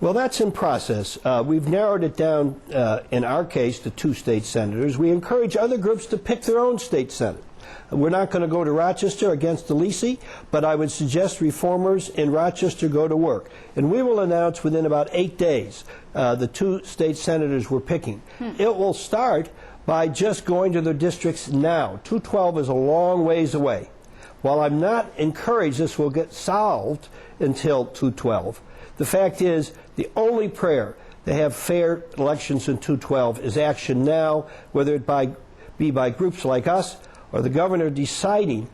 Well, that's in process. We've narrowed it down, in our case, to 2 state senators. We encourage other groups to pick their own state senate. We're not going to go to Rochester against DeLisi, but I would suggest reformers in Rochester go to work. And we will announce within about 8 days the 2 state senators we're picking. It will start by just going to their districts now. 212 is a long ways away. While I'm not encouraged this will get solved until 212, the fact is the only prayer to have fair elections in 212 is action now, whether it be by groups like us or the governor deciding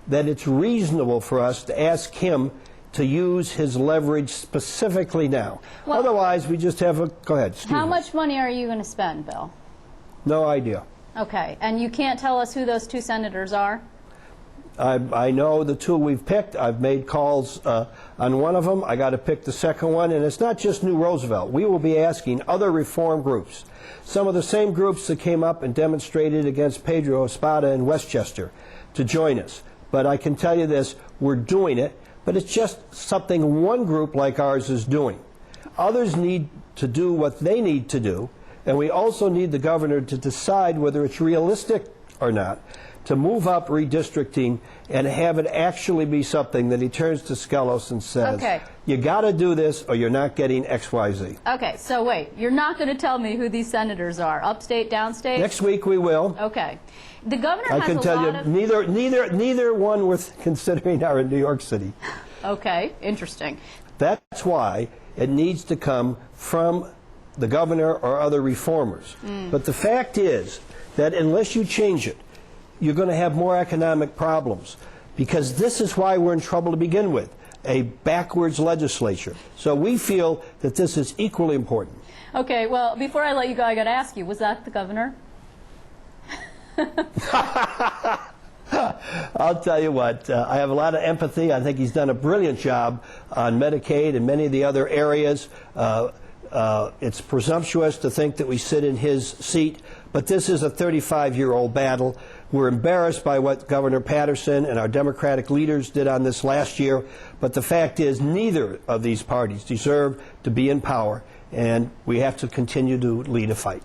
that it's reasonable for us to ask him to use his leverage specifically now. Well, otherwise, we just have a... Go ahead, Steve. How much money are you going to spend, Bill? No idea. Okay. And you can't tell us who those 2 senators are? I know the 2 we've picked. I've made calls on one of them. I got to pick the second one. And it's not just New Roosevelt. We will be asking other reform groups, some of the same groups that came up and demonstrated against Pedro Espada in Westchester, to join us. But I can tell you this, we're doing it, but it's just something one group like ours is doing. Others need to do what they need to do, and we also need the governor to decide whether it's realistic or not to move up redistricting and have it actually be something that he turns to Skelos and says, okay, you got to do this or you're not getting XYZ. Okay, so wait, you're not going to tell me who these senators are, upstate, downstate? Next week we will. Okay. The governor I has can a tell lot you, of... neither one worth considering are in New York City. Okay, interesting. That's why it needs to come from the governor or other reformers. But the fact is that unless you change it, you're going to have more economic problems, because this is why we're in trouble to begin with, a backwards legislature. So we feel that this is equally important. Okay, well, before I let you go, I got to ask you, was that the governor? I'll tell you what, I have a lot of empathy. I think he's done a brilliant job on Medicaid and many of the other areas. It's presumptuous to think that we sit in his seat, but this is a 35-year-old battle. We're embarrassed by what Governor Patterson and our Democratic leaders did on this last year, but the fact is neither of these parties deserve to be in power, and we have to continue to lead a fight.